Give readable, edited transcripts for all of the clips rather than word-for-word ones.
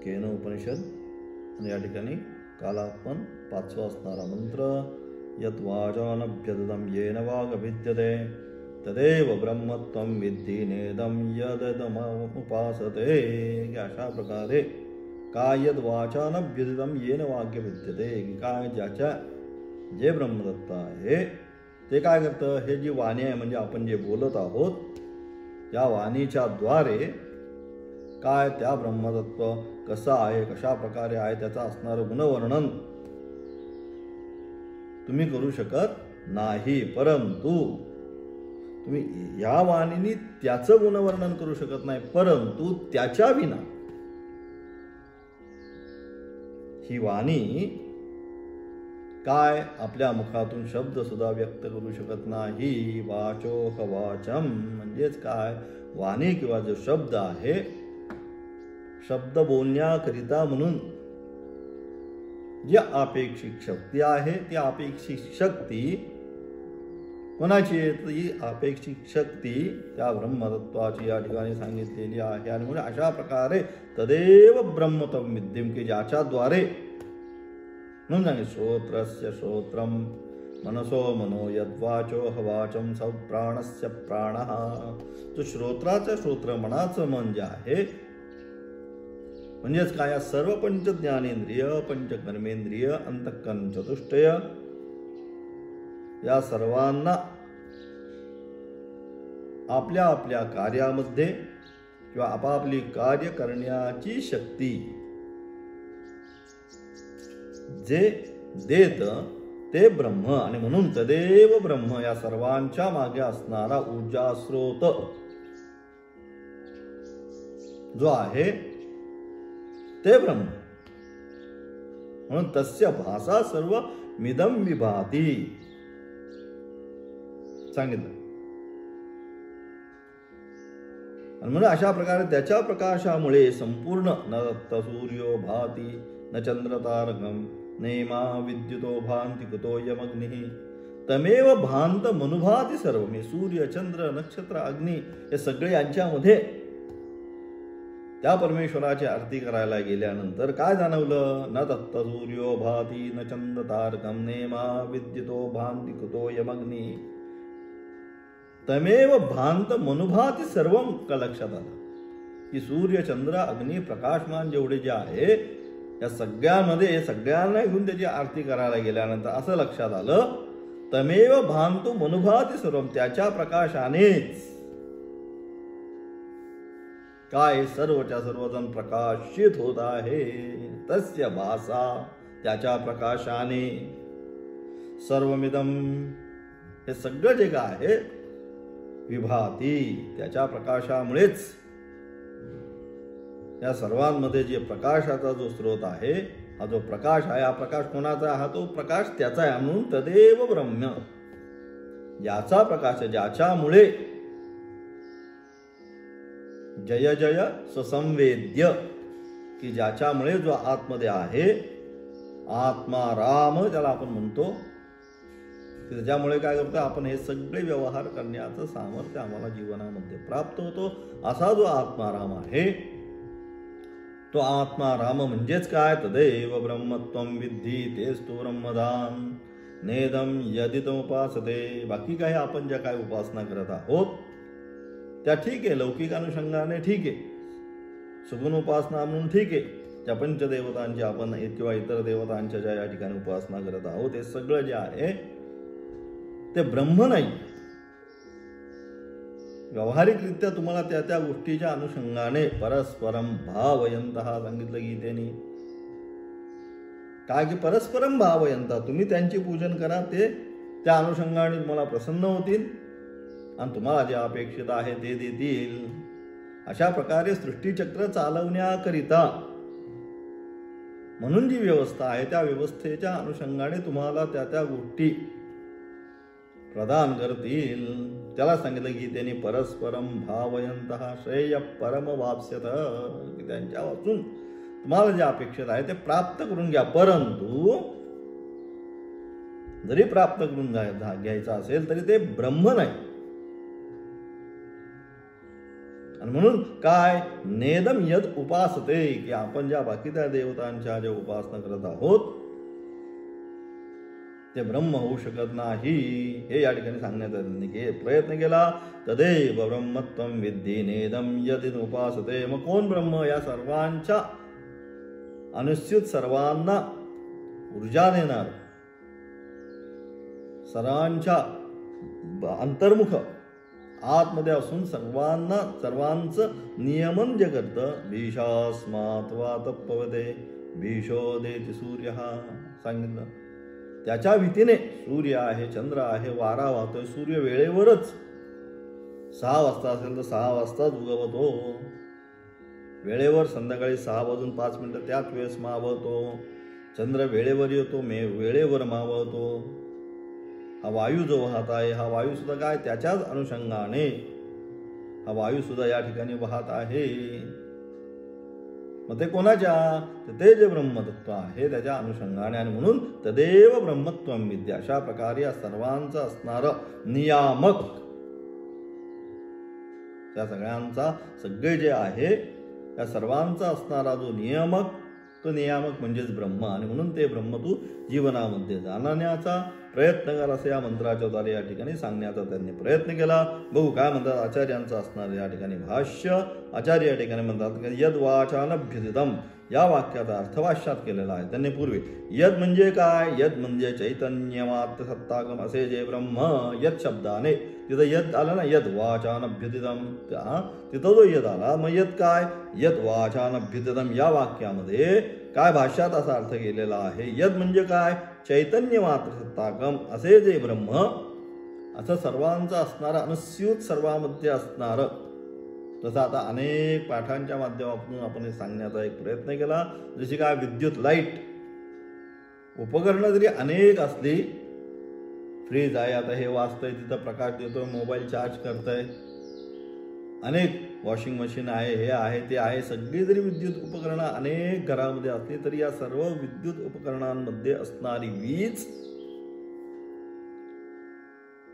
केन उपनिषद. आणि या ठिकाणी कालात्मन 5वा असणारा मंत्र. यत् वाचानभ्यदं येन वागभिद्यते तदेव ब्रह्मत्वं विद्धि नेदं यदमुपासते. अशा प्रकारे काय यद वाचानभ्यदितं येन वाक्य विद्यते, काय ज्याच्या जे ब्रह्मदत्त आहे ते काय करतं, हे जी वाणी आहे म्हणजे आपण जे बोलत आहोत या वाणीच्या द्वारे काय त्या ब्रह्मतत्व कसं आहे, कशा प्रकारे आहे त्याचं असणारं गुणवर्णन तुम्ही करू शकत नाही. परंतु तुम्ही या वाणीने त्याचं गुणवर्णन करू शकत नाही, परंतु त्याच्या विना ही वाणी काय आपल्या मुखातून शब्द सुद्धा व्यक्त करू शकत नाही. वाचोह वाचम म्हणजेच काय, वाणी किंवा जो शब्द आहे, शब्द बोलण्याकरिता म्हणून जी अपेक्षित शक्ती आहे ती अपेक्षित शक्ती कोणाची आहे, ती अपेक्षित शक्ती त्या ब्रह्मतत्वाची या ठिकाणी सांगितलेली आहे. आणि म्हणून अशा प्रकारे तदेव ब्रह्मत्वं विद्धिं, की ज्याच्याद्वारे म्हणून सांगितले श्रोत्रस्य श्रोत्रम मनसो मनो यद्वाचोह वाचम स प्राणस्य प्राणः. तो श्रोत्राचं श्रोत्र मनाचं मन जे आहे म्हणजेच काय, या सर्व पंच ज्ञानेंद्रिय, पंच कर्मेंद्रिय, अंतःकरण चतुष्टय या सर्वांना आपल्या आपल्या कार्यामध्ये किंवा आपापली कार्य करण्याची शक्ती जे देत ते ब्रह्म. आणि म्हणून तदेव ब्रह्म या सर्वांच्या मागे असणारा ऊर्जा स्रोत जो आहे ते ब्रह्म. म्हणून तस्य भासा सर्व मिदं विभाती सांगितलं. आणि म्हणून अशा प्रकारे त्याच्या प्रकाशामुळे संपूर्ण न दत्त सूर्यो भाती न चंद्रतारकम नेमा विद्युतो भांति कुतोयमग्निः तमेव भांत मनुभाती सर्व. मी सूर्य, चंद्र, नक्षत्र, अग्नी हे सगळे यांच्यामध्ये त्या परमेश्वराची आरती करायला गेल्यानंतर काय जाणवलं, न दत्त सूर्यो भाती न चंद्र तारकम नेमा विद्युतो भांति कुतोयमग्निः तमेव भांत मनुभाती सर्व. का लक्षात आलं की सूर्य, चंद्र, अग्नी, प्रकाशमान जेवढे जे आहे या सगळ्यामध्ये सगळ्यांना घेऊन त्याची आरती करायला गेल्यानंतर असं लक्षात आलं, तमेव भांतु मनुभाती सर्व, त्याच्या प्रकाशानेच काय सर्वच्या सर्वजण प्रकाशित होत आहे. तस्य भासा, त्याच्या प्रकाशाने सर्वमिदं हे सगळं जे काय आहे विभाती, त्याच्या प्रकाशामुळेच या सर्वांमध्ये जे प्रकाशाचा जो स्रोत आहे, हा जो प्रकाश आहे, हा प्रकाश कोणाचा, हा तो प्रकाश त्याचा आहे. म्हणून तदेव ब्रह्म, याचा प्रकाश ज्याच्यामुळे जय जय ससंवेद्य, की ज्याच्यामुळे जो आतमध्ये आहे आत्मा राम ज्याला आपण म्हणतो, त्याच्यामुळे काय करतो आपण हे सगळे व्यवहार करण्याचं सामर्थ्य आम्हाला जीवनामध्ये प्राप्त होतो. असा जो आत्माराम आहे तो आत्माराम म्हणजेच काय, तदेव ब्रह्मत्वं विद्धि तेच तो ब्रह्मदान नेदम यदितमुपासते. बाकी काय आपण ज्या काय उपासना करत आहोत त्या ठीक आहे, लौकिक अनुषंगाने ठीक आहे, सुगुण उपासना म्हणून ठीक आहे. त्या पंचदेवतांची आपण किंवा इतर देवतांच्या ज्या या ठिकाणी उपासना करत आहोत हे सगळं जे आहे ते ब्रह्म नाही. व्यावहारिकरित्या तुम्हाला त्या त्या गोष्टीच्या अनुषंगाने परस्परम भावयंतः सांगितलं गीतेने. काय की परस्परम भावयंतः, तुम्ही त्यांची पूजन करा, ते त्या अनुषंगाने तुम्हाला प्रसन्न होतील आणि तुम्हाला जे अपेक्षित आहे ते देतील. अशा प्रकारे सृष्टीचक्र चालवण्याकरिता म्हणून जी व्यवस्था आहे त्या व्यवस्थेच्या अनुषंगाने तुम्हाला त्या त्या गोष्टी प्रदान करतील. त्याला सांगितलं की त्यांनी परस्परम भावयंतः श्रेय परम वाप्स्यत, की त्यांच्या वाचून तुम्हाला जे अपेक्षित आहे ते प्राप्त करून घ्या. परंतु जरी प्राप्त करून घ्यायचं असेल तरी ते ब्रह्म नाही. आणि म्हणून काय नेदम यद उपासते, की आपण ज्या बाकी त्या देवतांच्या ज्या उपासना करत आहोत ते ब्रह्म होऊ शकत नाही, हे या ठिकाणी सांगण्याचा प्रयत्न केला. तदेव ब्रह्मत्वं विद्धि नेदम यद उपासते. मग कोण ब्रह्म? या सर्वांच्या अनुस्यूत, सर्वांना ऊर्जा देणार, सर्वांच्या अंतर्मुख आतमध्ये असून सर्वांचं नियमन जे करतं. भीषास्मात् वा तप्पवते भीषो देति सूर्य, सांगितलं. त्याच्या भीतीने सूर्य आहे, चंद्र आहे, वारा वाहतोय. सूर्य वेळेवरच 6 वाजता असेल तर 6 वाजताच उगवतो, वेळेवर संध्याकाळी 6 वाजून 5 मिनिटं त्याच वेळेस मावळतो. चंद्र वेळेवर येतो, वेळेवर मावळतो. हा वायू जो वाहत आहे, हा वायू सुद्धा काय त्याच्याच अनुषंगाने हा वायू सुद्धा या ठिकाणी वाहत आहे. मग ते कोणाच्या? ते जे ब्रह्मतत्व आहे त्याच्या अनुषंगाने. आणि म्हणून तदेव ब्रह्मत्वं विद्या. अशा प्रकारे या सर्वांचं असणारं नियामक, त्या सगळ्यांचा सगळे जे आहे त्या सर्वांचा असणारा जो नियामक, तो नियामक म्हणजेच ब्रह्म. आणि म्हणून ते ब्रह्म तू जीवनामध्ये जाणण्याचा प्रयत्न कर, असं या मंत्राच्या द्वारे या ठिकाणी सांगण्याचा त्यांनी प्रयत्न केला. बघू काय म्हणतात आचार्यांचं असणार या ठिकाणी भाष्य. आचार्य या ठिकाणी म्हणतात की यद वाचानभ्युदितम, या वाक्याचा अर्थभाष्यात केलेला आहे त्यांनी पूर्वी. यद म्हणजे काय? यद म्हणजे चैतन्यमात्र सत्तागम असे जे ब्रह्म. यद शब्दाने तिथं यद आलं ना, यद वाचानभ्युदितम, तिथं जो यद आला. मग यद काय? यद वाचानभ्युदितम या वाक्यामध्ये काय भाष्यात असा अर्थ केलेला आहे. यद म्हणजे काय? चैतन्य मात्र सत्तागम असे जे ब्रह्म, असं सर्वांचं असणारं, अनुस्यूत सर्वांमध्ये असणारं. जसं आता अनेक पाठांच्या माध्यमातून आपण हे सांगण्याचा एक प्रयत्न केला. जशी काय विद्युत, लाईट उपकरणं जरी अनेक असली, फ्रीज आहे, आता हे वाजतंय तिथं प्रकाश देतोय, मोबाईल चार्ज करतंय, अनेक वॉशिंग मशीन आहे, हे आहे ते आहे, सगळी जरी विद्युत उपकरणं अनेक घरामध्ये असली तरी या सर्व विद्युत उपकरणांमध्ये असणारी वीज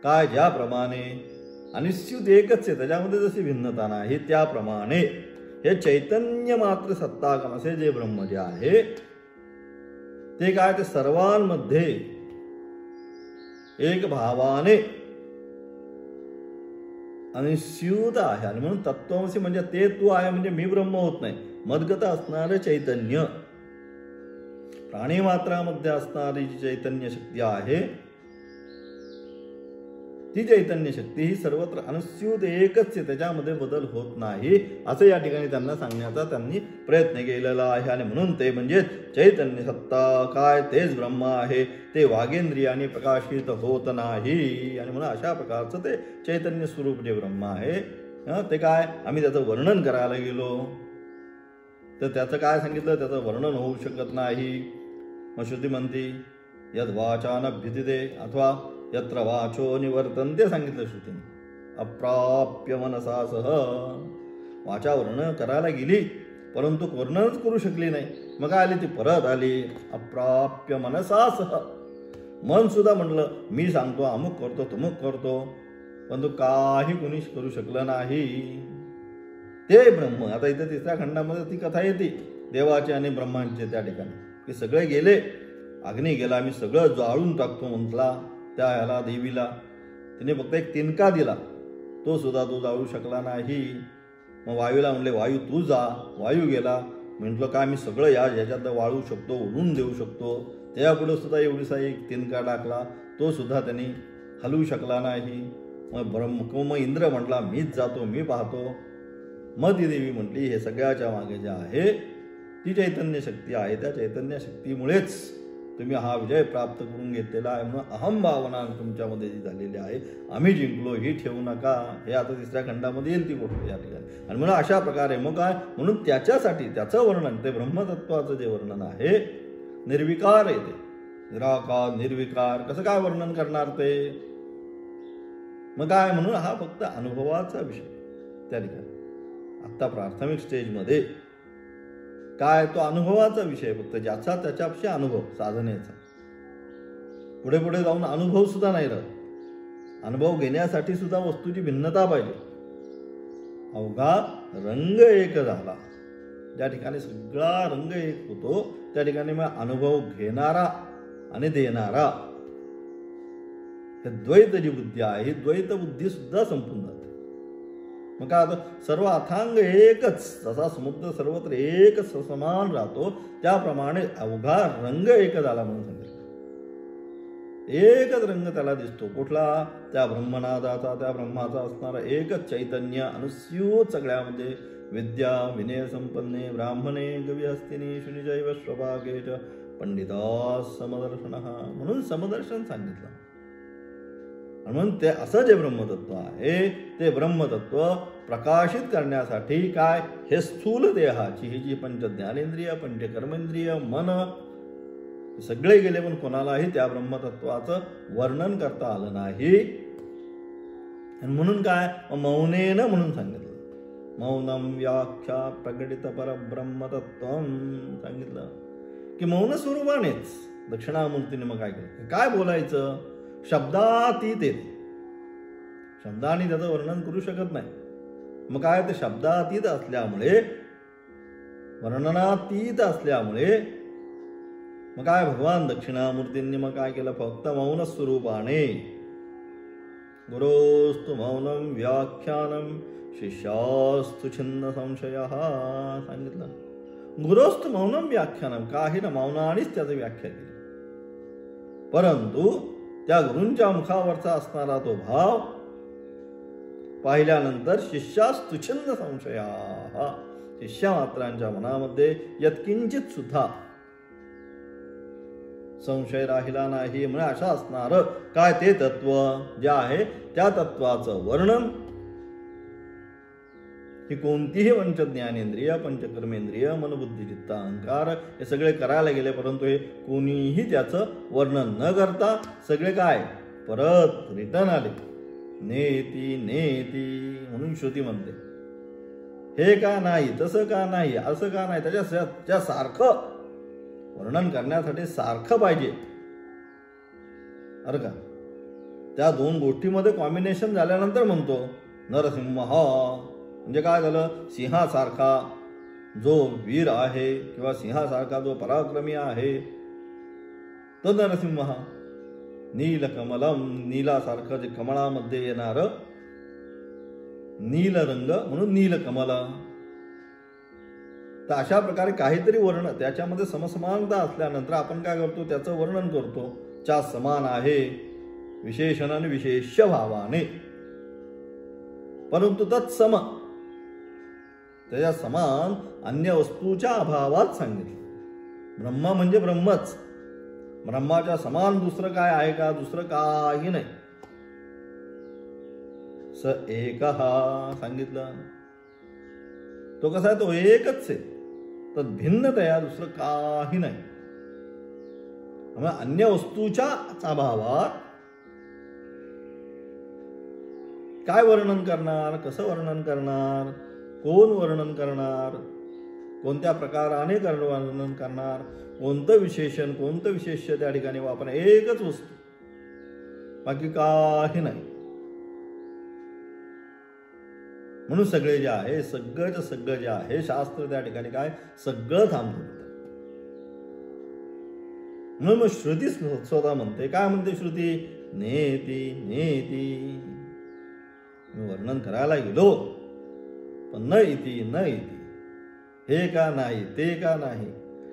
काय ज्याप्रमाणे अनिश्चित एकच आहे, त्याच्यामध्ये जशी भिन्नता नाही, त्याप्रमाणे हे चैतन्य मात्र सत्तागम असे जे ब्रह्म जे आहे ते काय, ते सर्वांमध्ये एक भावाने अनिश्चित आहे. आणि म्हणून तत्त्वमसी म्हणजे ते तू आहे, म्हणजे मी ब्रह्म होत नाही. मद्गत असणारे चैतन्य, प्राणी मात्रामध्ये असणारी जी चैतन्य शक्ती आहे ती चैतन्य शक्ती ही सर्वत्र अनुस्यूत एकच आहे, त्याच्यामध्ये बदल होत नाही, असं या ठिकाणी त्यांना सांगण्याचा त्यांनी प्रयत्न केलेला आहे. आणि म्हणून ते म्हणजे चैतन्य सत्ता काय, तेच ब्रह्म आहे, ते वागेंद्रियाने प्रकाशित होत नाही. आणि म्हणून अशा प्रकारचं ते चैतन्य स्वरूप जे ब्रह्म आहे ते काय, आम्ही त्याचं वर्णन करायला गेलो तर त्याचं काय सांगितलं, त्याचं वर्णन होऊ शकत नाही. मग श्रुती म्हणती यद वाचानभ्युदिते अथवा यत्र वाचो निवर्तन्ते सांगितलं श्रुतीने. अप्राप्य मनसा सह, वाचा वर्णन करायला गेली परंतु वर्णनच करू शकली नाही. मग काय आली, ती परत आली. अप्राप्य मनसा सह, मन सुद्धा म्हटलं मी सांगतो, अमुक करतो, तमुक करतो, परंतु काही कुणी करू शकलं नाही. ते ब्रह्म. आता इथे 3ऱ्या खंडामध्ये ती कथा येते देवाची आणि ब्रह्मांची. त्या ठिकाणी की सगळे गेले, अग्नी गेला, मी सगळं जाळून टाकतो म्हटला त्या ह्याला देवीला. तिने फक्त एक तिनका दिला, तो सुद्धा तो जाळू शकला नाही. मग वायूला म्हणले वायू तू जा. वायू गेला, म्हटलं काय मी सगळं ह्याच्यात वाळू शकतो, उडून देऊ शकतो. त्यापुढे सुद्धा एवढीसा एक तिनका टाकला, तो सुद्धा त्यांनी हलवू शकला नाही. मग इंद्र म्हटला मीच जातो, मी पाहतो. मग ती देवी म्हटली हे सगळ्याच्या मागे जे आहे ती चैतन्य शक्ती आहे, त्या चैतन्य शक्तीमुळेच तुम्ही हा विजय प्राप्त करून घेतलेला आहे. म्हणून अहम भावना तुमच्यामध्ये जी झालेली आहे, आम्ही जिंकलो ही ठेवू नका. हे आता 3ऱ्या खंडामध्ये येईल ती गोष्ट या ठिकाणी. आणि म्हणून अशा प्रकारे मग काय, म्हणून त्याच्यासाठी त्याचं वर्णन, ते ब्रह्मतत्वाचं जे वर्णन आहे निर्विकार आहे, ते निराकार निर्विकार कसं काय वर्णन करणार ते. मग काय, म्हणून हा फक्त अनुभवाचा विषय त्या ठिकाणी. आत्ता प्राथमिक स्टेजमध्ये काय, तो अनुभवाचा विषय फक्त, ज्याचा त्याच्यापेक्षा अनुभव साधनेचा. पुढे पुढे जाऊन अनुभव सुद्धा नाही राहत. अनुभव घेण्यासाठी सुद्धा वस्तूची भिन्नता पाहिजे. अवघा रंग एक झाला. ज्या ठिकाणी सगळा रंग एक होतो त्या ठिकाणी मग अनुभव घेणारा आणि देणारा, हे द्वैत जी बुद्धी आहे ही द्वैत बुद्धी सुद्धा संपून जाते. मग काय आता सर्व अथांग एकच, जसा समुद्र सर्वत्र एकच समान राहतो त्याप्रमाणे अवघा रंग एक झाला म्हणून सांगितलं. एकच रंग त्याला दिसतो. कुठला? त्या ब्रह्मनादाचा, त्या ब्रह्माचा असणारा एकच चैतन्य अनुस्यूत सगळ्यामध्ये. विद्या विनय संपन्ने ब्राह्मणे गविहस्तिनी शुनिजैव स्वभागे च पंडिता समदर्शन, म्हणून समदर्शन सांगितलं. म्हणून ते असं जे ब्रह्मतत्व आहे ते ब्रह्मतत्व प्रकाशित करण्यासाठी काय, हे स्थूल देहाची ही जी पंच ज्ञानेंद्रिय पंच कर्मेंद्रिय मन सगळे गेले, पण कोणालाही त्या ब्रह्मतत्वाचं वर्णन करता आलं नाही. आणि म्हणून काय, मौनेन म्हणून सांगितलं. मौनम व्याख्या प्रकटित परब्रह्मतत्व सांगितलं की मौन स्वरूपानेच दक्षिणामूर्तीने मग काय केलं, काय बोलायचं, शब्दातीत येते. शब्दाने त्याचं वर्णन करू शकत नाही. मग काय, ते शब्दातीत असल्यामुळे वर्णनातीत असल्यामुळे मग काय भगवान दक्षिणामूर्तींनी मग काय केलं, फक्त मौन स्वरूपाने. गुरोस्तु मौनम व्याख्यानम शिष्यास्तु छिन्न संशय सांगितलं. गुरोस्तु मौनम व्याख्यानम, काही ना मौनानेच त्याचं व्याख्या केली. परंतु त्या गुरूंच्या मुखावरचा असणारा तो भाव पाहिल्यानंतर शिष्यास्तु छिन्न संशय, शिष्या मात्रांच्या मनामध्ये यत्किंचित सुद्धा संशय राहिला नाही. म्हणजे अशा असणार काय ते तत्व जे आहे त्या तत्वाचं वर्णन ही कोणतीही पंच ज्ञानेंद्रिय पंचकर्मेंद्रिय मनबुद्धी चित्त अहंकार हे सगळे करायला गेले, परंतु हे कोणीही त्याचं वर्णन न करता सगळे काय परत रिटर्न आले. नेती नेती म्हणून श्रुती म्हणते, हे का नाही, तसं का नाही, असं का नाही, त्याच्या सारखं वर्णन करण्यासाठी सारखं पाहिजे. अरे का, त्या दोन गोष्टीमध्ये कॉम्बिनेशन झाल्यानंतर म्हणतो नरसिंह, म्हणजे काय झालं, सिंहासारखा जो वीर आहे किंवा सिंहासारखा जो पराक्रमी आहे तो नरसिंह. नीलकमलम, नीलासारखं जे कमळामध्ये येणार नीलरंग म्हणून नीलकमल. तर अशा प्रकारे काहीतरी वर्ण त्याच्यामध्ये समसमानता असल्यानंतर आपण काय करतो, त्याचं वर्णन करतो. च्या समान आहे विशेषणाने विशेष्य भावाने, परंतु तत्सम त्याच्या समान अन्य वस्तूच्या अभावात सांगितलं. ब्रह्म म्हणजे ब्रह्मच, ब्रह्माच्या समान दुसरं काय आहे का, दुसरं काही नाही. स एक सांगितलं, तो कसा आहे, तो एकच आहे, तर भिन्न तया दुसरं काही नाही. अन्य वस्तूच्या अभावात काय वर्णन करणार, कसं वर्णन करणार, कोण वर्णन करणार, कोणत्या प्रकाराने वर्णन करणार, कोणतं विशेषण कोणतं विशेष्य त्या ठिकाणी वापरणार, एकच वस्तू, बाकी काही नाही. म्हणून सगळे जे आहे सगळं जे आहे शास्त्र त्या ठिकाणी काय सगळं थांबवतं. म्हणून मग श्रुती स्वतः म्हणते, काय म्हणते श्रुती, नेती नेती, वर्णन करायला गेलो पण न इति न इति, हे का नाही ते का नाही,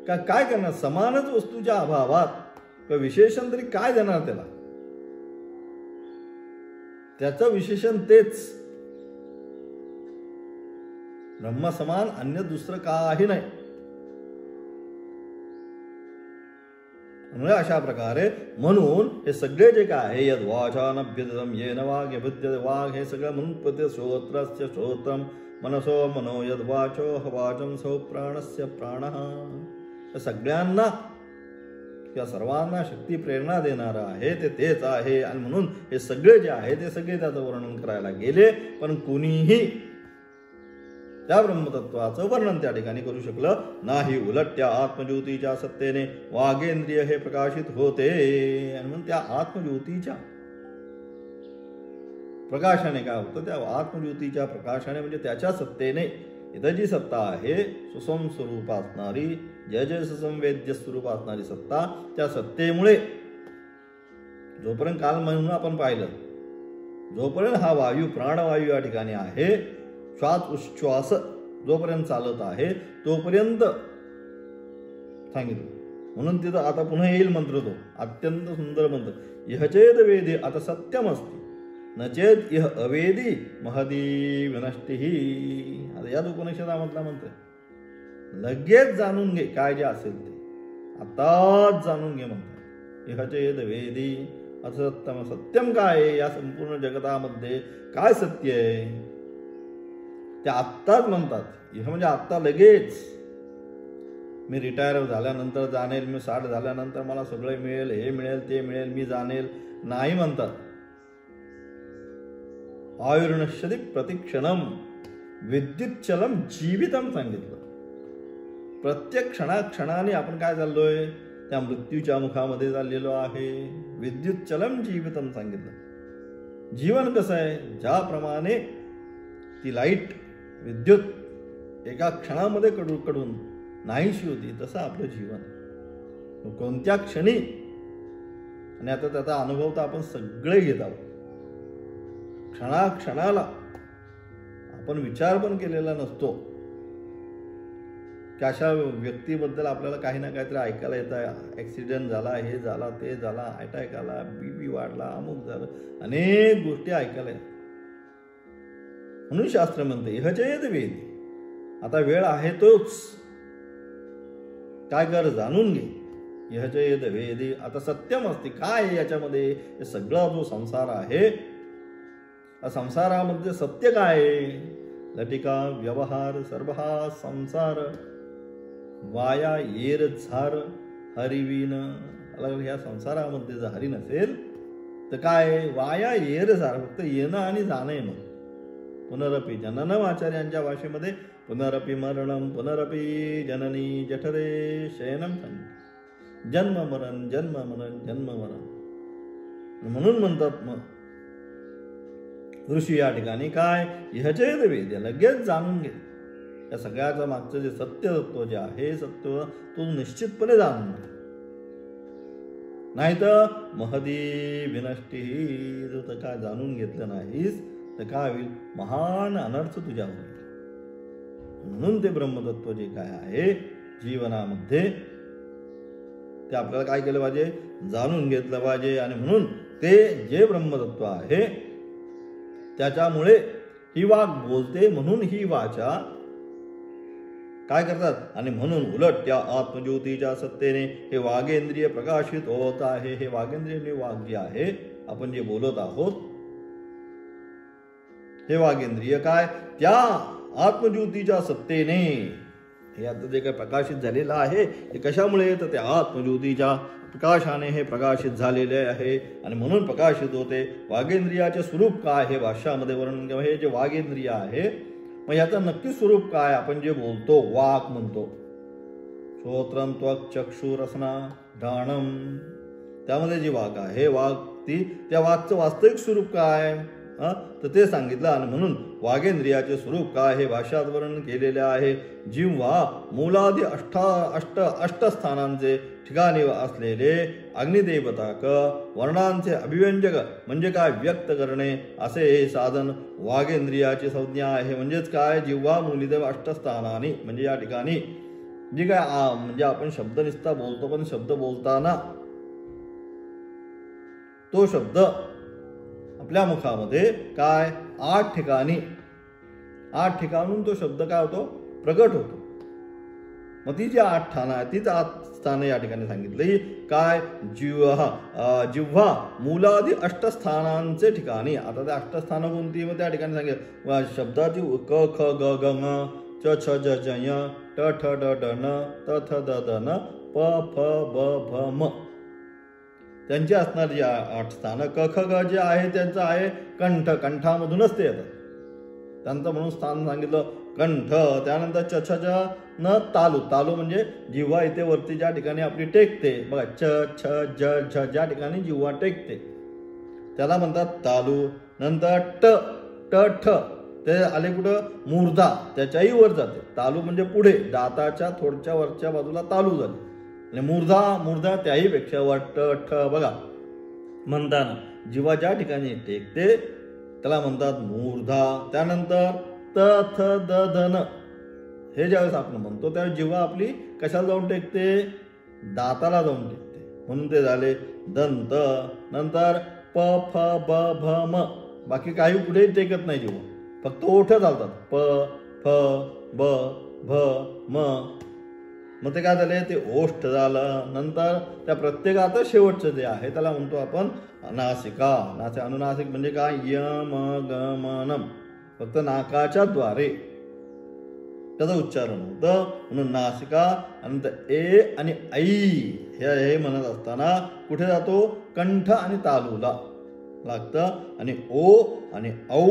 का काय करणार, समानच वस्तूच्या अभावात किंवा विशेषण तरी काय देणार त्याला, त्याचं विशेषण तेच ब्रह्म समान, अन्य दुसरं काही नाही. म्हणजे अशा प्रकारे म्हणून हे सगळे जे काय आहे, यद वाचानभ्युदम येन वाघ भुद्य वाघ, हे सगळं म्हणून प्रति श्रोत्रस्य श्रोत्रम मनसो मनो यद वाचो वाचम सौ प्राणस्य प्राण, सगळ्यांना किंवा सर्वांना शक्ती प्रेरणा देणारा आहे ते तेच आहे. आणि म्हणून हे सगळे जे आहे ते सगळे त्याचं वर्णन करायला गेले, पण कोणीही त्या ब्रह्मतत्वाचं वर्णन त्या ठिकाणी करू शकलं नाही. उलट त्या आत्मज्योतीच्या सत्तेने वागेंद्रिय हे प्रकाशित होते. आणि म्हणून त्या आत्मज्योतीच्या प्रकाशाने काय होतं, त्या आत्मज्योतीच्या प्रकाशाने म्हणजे त्याच्या सत्तेने इथं जी सत्ता आहे सुसम स्वरूप असणारी, जय जय सुसंवेद्य स्वरूप असणारी सत्ता, त्या सत्तेमुळे जोपर्यंत काल म्हणून आपण पाहिलं, जोपर्यंत हा वायू प्राणवायू या ठिकाणी आहे, श्वास उच्छ्वास जोपर्यंत चालत आहे तोपर्यंत सांगितलं. म्हणून तिथं आता पुन्हा येईल मंत्र, तो अत्यंत सुंदर मंत्र, इह चेद वेदी आता सत्यम असते न चेत इह अवेदी महदी विनष्टीही. आता याच उपनिषदामधला मंत्र लगेच जाणून घे काय जे असेल ते, आताच जाणून घे म्हणतात. इह चेद वेदी असं सत्यम, सत्यम काय आहे या संपूर्ण जगतामध्ये, काय सत्य आहे ते आत्ताच म्हणतात. इह म्हणजे आत्ता, लगेच. मी रिटायर झाल्यानंतर जाणेल, मी 60 झाल्यानंतर मला सगळे मिळेल, हे मिळेल ते मिळेल, मी जाणेल, नाही म्हणतात. आयुर्नश्यति प्रतिक्षणम विद्युच्चलम जीवितम सांगितलं. प्रत्येक क्षणाक्षणाने आपण काय चाललोय, त्या मृत्यूच्या मुखामध्ये चाललेलो आहे. विद्युच्चलम जीवितम सांगितलं. जीवन कसं आहे, ज्याप्रमाणे ती लाईट विद्युत एका क्षणामध्ये कडून नाहीशी होती, तसं आपलं जीवन कोणत्या क्षणी. आणि आता त्याचा अनुभव तर आपण सगळे घेत आहोत. क्षणाक्षणाला आपण विचार पण केलेला नसतो की अशा व्यक्तीबद्दल आपल्याला काही ना काहीतरी ऐकायला येत आहे. ॲक्सिडेंट झाला, हे झाला, ते झाला, अटॅक आला, बीपी वाढला, अमुक झालं, अनेक गोष्टी ऐकायला येतात. म्हणून शास्त्र म्हणते इह चेद वेदी, आता वेळ आहे तोच, काय कर जाणून घे. इह चेद वेदी आता सत्यम असते. काय आहे याच्यामध्ये, हे सगळा जो संसार आहे, संसारामध्ये सत्य काय आहे, लटिका व्यवहार सर्व संसार वाया येर झार हरिवीन. ह्या संसारामध्ये जर हरी नसेल तर काय, वाया येर झार, फक्त येणं आणि जाणं येणं. पुनरपी जननम आचार्यांच्या भाषेमध्ये पुनरपी मरणम पुनरपी जननी जठरे शयनम सांगितलं. जन्म मरण जन्म मरण जन्म मरण. म्हणून म्हणतात मग ऋषी या ठिकाणी काय, ह्याचे वेद्य लगेच जाणून घे. या सगळ्याचं मागचं जे सत्य तत्व जे आहे, सत्य तो निश्चितपणे जाणून घे. नाही तर महदी विनष्टी, जर काय जाणून घेतलं नाहीस तर काय होईल, महान अनर्थ तुझ्या होईल. म्हणून ते ब्रह्मतत्व जे काय आहे जीवनामध्ये, ते आपल्याला काय केलं पाहिजे, जाणून घेतलं पाहिजे. आणि म्हणून ते जे ब्रह्मतत्व आहे त्याच्यामुळे ही वाक बोलते, म्हणून ही वाचा काय करतात. आणि म्हणून उलट त्या आत्मज्योतीच्या सत्तेने हे वागेंद्रिय प्रकाशित होत आहे. हे वागेंद्रिय वाक जे आहे, आपण जे बोलत आहोत, हे वागेंद्रिय काय, त्या आत्मज्योतीच्या सत्तेने हे आता जे काही प्रकाशित झालेलं आहे, हे कशामुळे, तर त्या आत्मज्योतीच्या प्रकाशाने हे प्रकाशित झालेले आहे. आणि म्हणून प्रकाशित होते. वागेंद्रियाचे स्वरूप काय हे भाष्यामध्ये वर्णन किंवा हे जे वागेंद्रिय आहे, मग याचं नक्की स्वरूप काय, आपण जे बोलतो वाक म्हणतो, श्रोत्रम त्वक चक्षु रसना घ्राणम, त्यामध्ये जी वाक आहे, वाक ती त्या वाकचं वास्तविक स्वरूप काय, तर ते सांगितलं. आणि म्हणून वागेंद्रियाचे स्वरूप काय हे भाष्यात वर्णन केलेले आहे. जिव्हा मूलादी अष्टस्थानांचे ठिकाणी असलेले अग्निदेवताक वर्णांचे अभिव्यंजक म्हणजे काय, व्यक्त करणे, असे हे साधन वागेंद्रियाची संज्ञा आहे. म्हणजेच काय, जिव्हा मूलीदेव अष्टस्थानानी, म्हणजे या ठिकाणी जी काय म्हणजे आपण शब्द निस्ता बोलतो, पण शब्द बोलताना तो शब्द आपल्या मुखामध्ये काय 8 ठिकाणून तो शब्द काय होतो, प्रगट होतो. मग ती जी 8 स्थानं आहे, तीच 8 स्थानं या ठिकाणी सांगितली. काय, जिव्हा मूलादी अष्टस्थानांचे ठिकाणी. आता ते अष्टस्थानं कोणती, मग त्या ठिकाणी सांगितलं शब्दाची क ख ग ग म च छ ज ज य ट ठ ड ड न त थ द द न प फ ब भ म, त्यांची असणारी 8 स्थानं. क ख ग जे आहे त्यांचं आहे कंठ, कंठामधूनच ते येतात, त्यांचं म्हणून स्थान सांगितलं कंठ. त्यानंतर च छ ज न तालू, तालू म्हणजे जिव्हा इथे वरती ज्या ठिकाणी आपली टेकते बघा, च छ ज झ ज्या ठिकाणी जिव्हा टेकते त्याला म्हणतात तालू. नंतर ट ट ठ ते आले कुठं मूर्धा, त्याच्याही वर जाते. तालू म्हणजे पुढे, दाताच्या थोडच्या वरच्या बाजूला तालू झाले. आणि मूर्धा मूर्धा त्याही पेक्षा वर ट ठ बघा म्हणताना जीवा ज्या ठिकाणी टेकते त्याला म्हणतात मूर्धा. त्यानंतर त थ द ध न हे ज्यावेळेस आपण म्हणतो त्यावेळेस जीवा आपली कशाला जाऊन टेकते, दाताला जाऊन टेकते, म्हणून ते झाले दंत. नंतर प फ ब भ म, बाकी काही पुढे टेकत नाही जीवा, फक्त ओठ चालतात. प फ ब भ म, मग ते काय झाले, ते ओष्ठ झालं. नंतर त्या प्रत्येकाचं शेवटचं जे आहे त्याला म्हणतो आपण नासिका. अनुनासिक म्हणजे काय, यम गम नम, फक्त नाकाच्या द्वारे त्याचं उच्चारण होतं, म्हणून नासिका. नंतर ए आणि ऐ हे म्हणत असताना कुठे जातो, कंठ आणि तालूला लागतं. आणि ओ आणि औ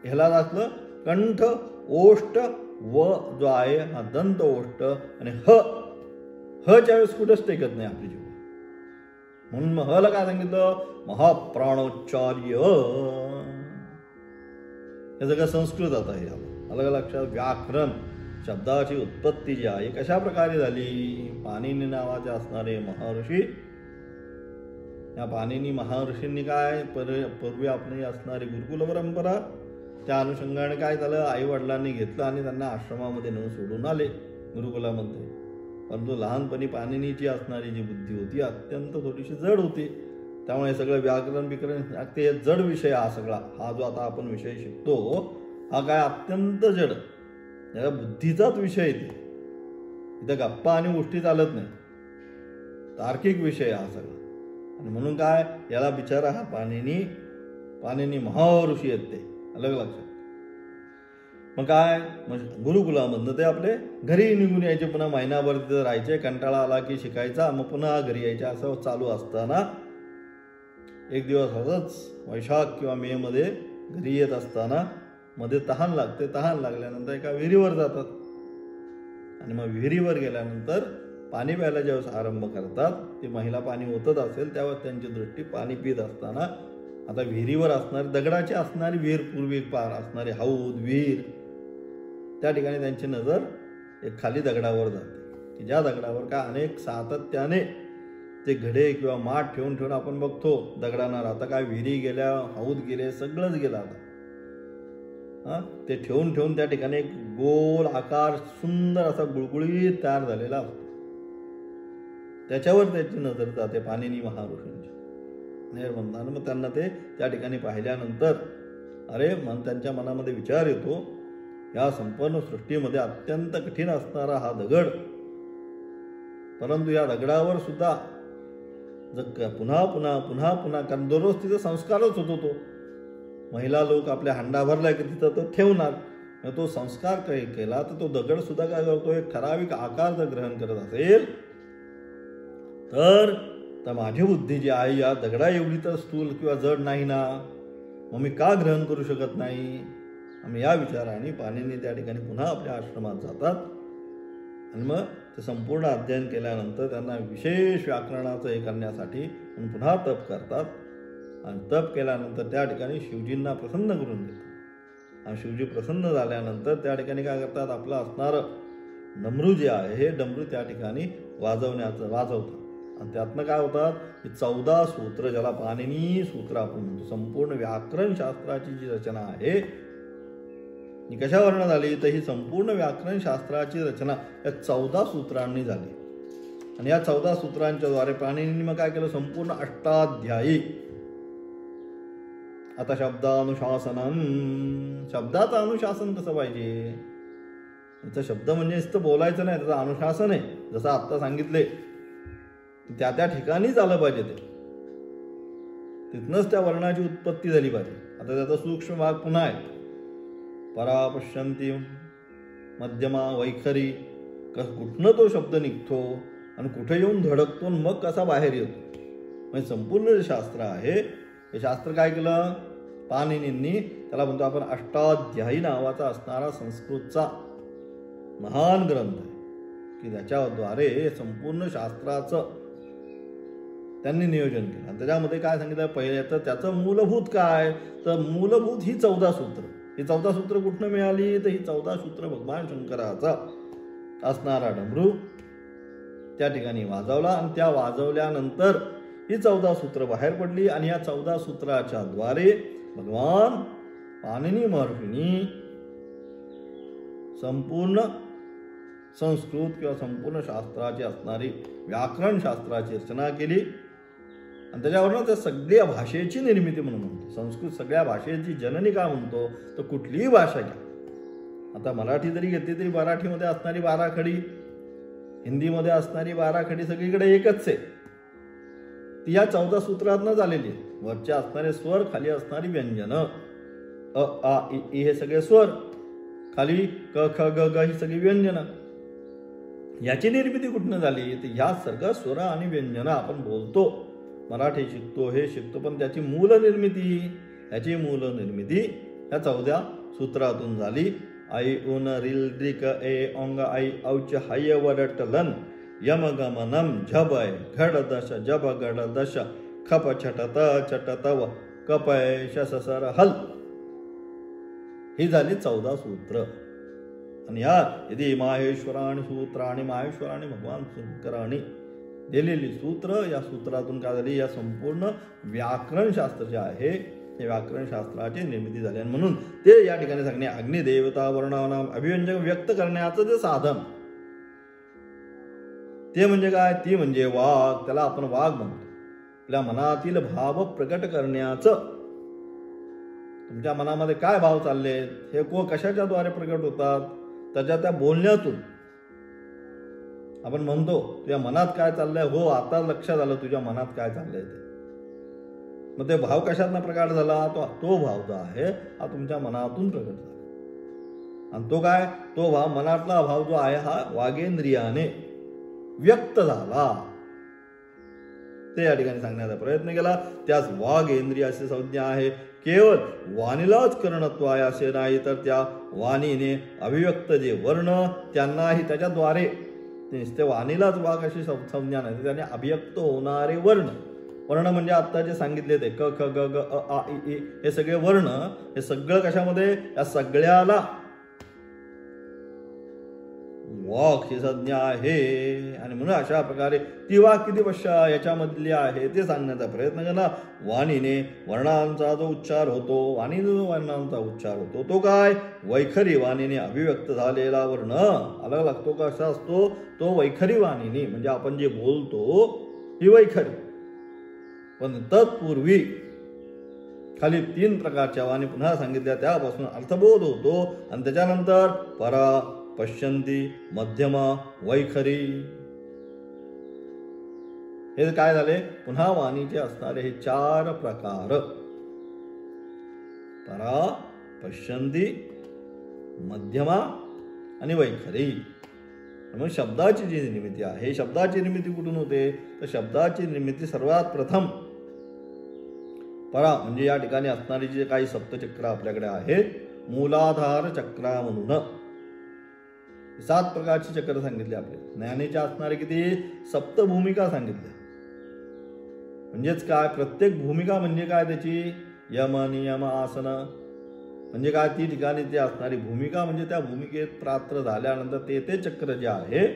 ह्याला लागलं कंठ, ओष्ठ व जो आहे हा दंत ओष्ठ. आणि हच्या वेळेस कुठंच टेकत नाही आपली जीव, म्हणून मग हला काय सांगितलं, महाप्राणोच्चार्य. हे सगळं संस्कृत आता हे अलग लक्षात. व्याकरण शब्दाची उत्पत्ती जी आहे कशा प्रकारे झाली, पाणिनी नावाचे असणारे महर्षी, या पाणिनी महर्षींनी काय पूर्वी आपली असणारी गुरुकुल परंपरा, त्या अनुषंगाने काय झालं, आई वडिलांनी घेतलं आणि त्यांना आश्रमामध्ये नेऊन सोडून आले गुरुकुलामध्ये. परंतु लहानपणी पाणिनीची असणारी जी बुद्धी होती अत्यंत थोडीशी जड होती, त्यामुळे सगळं व्याकरण बिकरण ते जड विषय हा सगळा, हा जो आता आपण विषय शिकतो हा काय अत्यंत जड, याला बुद्धीचाच विषय येते. इथं गप्पा आणि गोष्टी चालत नाही, तार्किक विषय हा सगळा. आणि म्हणून काय याला बिचारा हा पाणिनी महर्षी आहेत ते, अलग लक्षात. मग काय, गुरुकुलामधनं ते आपले घरी निघून यायचे, पुन्हा महिनाभर तिथं राहायचे, कंटाळा आला की शिकायचा, मग पुन्हा घरी यायचे. असं चालू असताना एक दिवस असंच वैशाख किंवा मे मध्ये घरी येत असताना मध्ये तहान लागते. तहान लागल्यानंतर एका विहिरीवर जातात आणि मग विहिरीवर गेल्यानंतर पाणी प्यायला ज्यावेळेस आरंभ करतात, ती महिला पाणी ओतत असेल त्यावेळेस त्यांची दृष्टी पाणी पित असताना, आता विहिरीवर असणारी दगडाची असणारी विहीर, पूर्वी पार असणारी हौद विहीर, त्या ठिकाणी त्यांची नजर एक खाली दगडावर जाते, की ज्या दगडावर काय अनेक सातत्याने ते घडे किंवा माठ ठेवून ठेवून आपण बघतो दगडांना. आता काय विहिरी गेल्या, हौद गेले, सगळंच गेलं आता. ते ठेवून ठेवून त्या ठिकाणी एक गोल आकार सुंदर असा गुळगुळीत तयार झालेला असतो, त्याच्यावर त्याची नजर जाते पाणिनी महर्षींची. म्हणताना मग त्यांना ते त्या ठिकाणी पाहिल्यानंतर अरे त्यांच्या मनामध्ये विचार येतो, या संपूर्ण सृष्टीमध्ये अत्यंत कठीण असणारा हा दगड, परंतु या दगडावर सुद्धा पुन्हा पुन्हा पुन्हा पुन्हा, कारण दररोज तिचा संस्कारच होतो. तो महिला लोक आपल्या हंडा भरला की तिथं तो ठेवणार, तो संस्कार काही केला तर तो दगड सुद्धा काय करतो, एक ठराविक आकार जर ग्रहण करत असेल तर माझी बुद्धी जी आहे या दगडा एवढी तर स्थूल किंवा जड नाही ना, मग मी का ग्रहण करू शकत नाही. आम्ही या विचाराने पाणिनी त्या ठिकाणी पुन्हा आपल्या आश्रमात जातात आणि मग ते संपूर्ण अध्ययन केल्यानंतर त्यांना विशेष व्याकरणाचं हे करण्यासाठी पुन्हा तप करतात. आणि तप केल्यानंतर त्या ठिकाणी शिवजींना प्रसन्न करून देतात. आणि शिवजी प्रसन्न झाल्यानंतर त्या ठिकाणी काय करतात, आपलं असणारं डमरू जे आहे हे डमरू त्या ठिकाणी वाजवतात. आणि त्यातनं काय होतात, की 14 सूत्र, ज्याला पाणिनी सूत्र आपण म्हणतो, संपूर्ण व्याकरण शास्त्राची जी रचना आहे ही कशावरनं झाली, तर ही संपूर्ण व्याकरण शास्त्राची रचना या 14 सूत्रांनी झाली. आणि या 14 सूत्रांच्या द्वारे पाणिनींनी मग काय केलं, संपूर्ण अष्टाध्यायी. आता शब्दानुशासनम, शब्दाचं अनुशासन कसं पाहिजे, त्याचा शब्द म्हणजे नुसतं बोलायचं नाही, त्याचं अनुशासन आहे. जसं आत्ता सांगितले त्या त्या ठिकाणीच आलं पाहिजे, ते तिथनंच त्या वर्णाची उत्पत्ती झाली पाहिजे. आता त्याचा सूक्ष्म भाग पुन्हा आहे, परा पश्यंती, मध्यमा, वैखरी, कुठनं तो शब्द निघतो आणि कुठे येऊन धडकतो मग कसा बाहेर येतो. म्हणजे संपूर्ण जे शास्त्र आहे हे शास्त्र काय केलं पाणिनींनी, त्याला म्हणतो आपण अष्टाध्यायी नावाचा असणारा संस्कृतचा महान ग्रंथ आहे, की त्याच्याद्वारे संपूर्ण शास्त्राचं त्यांनी नियोजन केलं. आणि त्याच्यामध्ये काय सांगितलं पहिले तर त्याचं मूलभूत काय, तर मूलभूत ही 14 सूत्र. ही 14 सूत्र कुठनं मिळाली, तर ही 14 सूत्र भगवान शंकराचा असणारा डमरू त्या ठिकाणी वाजवला आणि त्या वाजवल्यानंतर ही 14 सूत्र बाहेर पडली. आणि या 14 सूत्राच्या द्वारे भगवान पाणिनी महर्षींनी संपूर्ण संस्कृत किंवा संपूर्ण शास्त्राची असणारी व्याकरण शास्त्राची रचना केली. आणि त्याच्यावरनं त्या सगळ्या भाषेची निर्मिती म्हणून म्हणतो. संस्कृत सगळ्या भाषेची जननी का म्हणतो, तर कुठलीही भाषा घ्या, आता मराठी जरी घेतली तरी मराठीमध्ये असणारी 12 खडी, हिंदीमध्ये असणारी 12 खडी सगळीकडे एकच आहे. ती या 14 सूत्रातनं झालेली आहे. वरच्या असणारे स्वर, खाली असणारी व्यंजनं, अ आ इ ई हे सगळे स्वर, खाली क ख ग ग ही सगळी व्यंजनं. याची निर्मिती कुठनं झाली, तर ह्या सगळं स्वर आणि व्यंजनं आपण बोलतो, मराठी शिकतो, हे शिकतो, पण त्याची मूल निर्मिती या 14 सूत्रातून झाली. आई उन रिल द्रिक ए ओंग आई औच हय वरटलन यम गमनम झबय घड दश जब गड दश खप छटत चटतव कपय शससर हल. ही झाली 14 सूत्र. आणि या यदि माहेश्वराणी सूत्राणी, माहेश्वराणी भगवान शंकरांनी दिलेली सूत्र, या सूत्रातून काय झाली, या संपूर्ण व्याकरण शास्त्र जे आहे ते व्याकरण शास्त्राची निर्मिती झाली. आणि म्हणून ते या ठिकाणी सांगणे अग्निदेवता वर्णानाम अभिव्यंजक व्यक्त करण्याचं जे साधन ते म्हणजे काय, ती म्हणजे वाग. त्याला आपण वाग म्हणतो. आपल्या मनातील भाव प्रकट करण्याचं, तुमच्या मनामध्ये काय भाव चालले हे कशाच्या द्वारे प्रकट होतात, त्याच्या त्या बोलण्यातून. आपण म्हणतो तुझ्या मनात काय चाललंय, हो आता लक्षात आलं तुझ्या मनात काय चाललंय ते. मग ते भाव कशातनं प्रकट झाला, तो भाव जो आहे हा तुमच्या मनातून प्रकट झाला. आणि तो काय, तो भाव, मनातला भाव जो आहे हा वागेंद्रियाने व्यक्त झाला, ते या ठिकाणी सांगण्याचा प्रयत्न केला. त्याच वागेंद्रिय अशी संज्ञा आहे. केवळ वाणीलाच करणत्व आहे असे नाही, तर त्या वाणीने अभिव्यक्त जे वर्ण त्यांनाही त्याच्याद्वारे, ते वाणीलाच वाग अशी संज्ञा नाही, त्याने अभिव्यक्त होणारे वर्ण म्हणजे आता जे सांगितले ते क ख ग ग अ आ इ ई हे सगळे वर्ण, हे सगळं कशामध्ये, या सगळ्याला वाक ही संज्ञा आहे. आणि म्हणून अशा प्रकारे ती वाक किती पश्चा याच्यामधली आहे ते सांगण्याचा प्रयत्न केला. वाणीने वर्णांचा जो उच्चार होतो, वर्णांचा उच्चार होतो तो काय, वैखरी वाणीने अभिव्यक्त झालेला वर्ण अलग लागतो. कसा असतो तो, वैखरी वाणीने, म्हणजे आपण जे बोलतो ही वैखरी. पण तत्पूर्वी खाली 3 प्रकारच्या वाणी पुन्हा सांगितल्या, त्यापासून अर्थबोध होतो. आणि त्याच्यानंतर परा, पश्यंती, मध्यमा, वैखरी हे काय झाले, पुन्हा वाणीचे असणारे हे 4 प्रकार, परा, पश्यंती, मध्यमा आणि वैखरी. मग शब्दाची जी निर्मिती आहे, शब्दाची निर्मिती कुठून होते, तर शब्दाची निर्मिती सर्वात प्रथम परा म्हणजे या ठिकाणी असणारी जे काही सप्तचक्र आपल्याकडे आहेत, मूलाधार चक्रा म्हणून 7 प्रकारची चक्र सांगितले. आपले ज्ञानेच्या असणारे किती, 7 भूमिका सांगितल्या. म्हणजेच काय, प्रत्येक भूमिका म्हणजे काय, त्याची यम नियम आसन म्हणजे काय, ती ठिकाणी ते असणारी भूमिका, म्हणजे त्या भूमिकेत प्रात्र झाल्यानंतर ते चक्र जे आहे,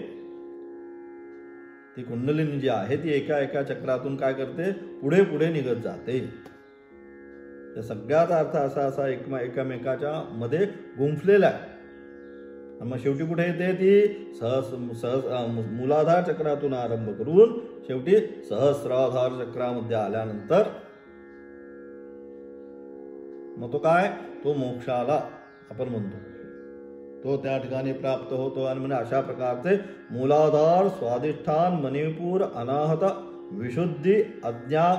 ती कुंडलिनी जी आहे ती एका एका चक्रातून काय करते, पुढे पुढे निघत जाते. त्या सगळ्याचा अर्थ असा एकमेकाच्या मध्ये गुंफलेला आहे. मग शेवटी कुठे येते, ती मूलाधार चक्रातून आरंभ करून शेवटी सहस्राधार चक्रामध्ये आल्यानंतर मग तो काय, तो मोक्षाला आपण म्हणतो, तो त्या ठिकाणी प्राप्त होतो. आणि म्हणजे अशा प्रकारचे मूलाधार, स्वाधिष्ठान, मणिपूर, अनाहत, विशुद्धी, आज्ञा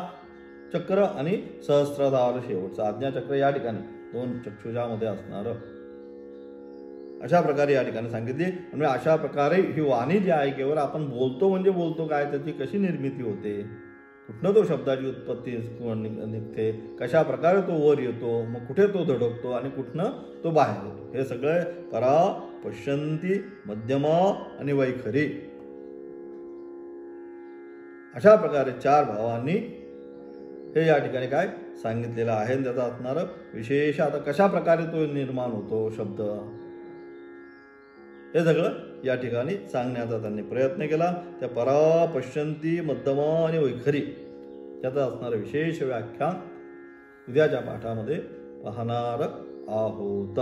चक्र आणि सहस्राधार शेवटचं आज्ञाचक्र या ठिकाणी 2 चक्षुषामध्ये असणार, अशा प्रकारे या ठिकाणी सांगितली. म्हणजे अशा प्रकारे ही वाणी जी आहे, केवळ आपण बोलतो म्हणजे बोलतो काय, त्याची कशी निर्मिती होते, कुठनं तो शब्दाची उत्पत्ती निघते, कशा प्रकारे तो वर येतो, मग कुठे तो धडकतो आणि कुठनं तो बाहेर येतो, हे सगळे परा, पश्यंती, मध्यमा आणि वैखरी अशा प्रकारे 4 भावांनी हे या ठिकाणी काय सांगितलेलं आहे. त्याचा असणार विशेष आता कशा प्रकारे तो निर्माण होतो शब्द, हे सगळं या ठिकाणी सांगण्याचा त्यांनी प्रयत्न केला. त्या परा, पश्यंती, मध्यमा आणि वैखरी त्याचं असणारं विशेष व्याख्यान उद्याच्या पाठामध्ये पाहणार आहोत.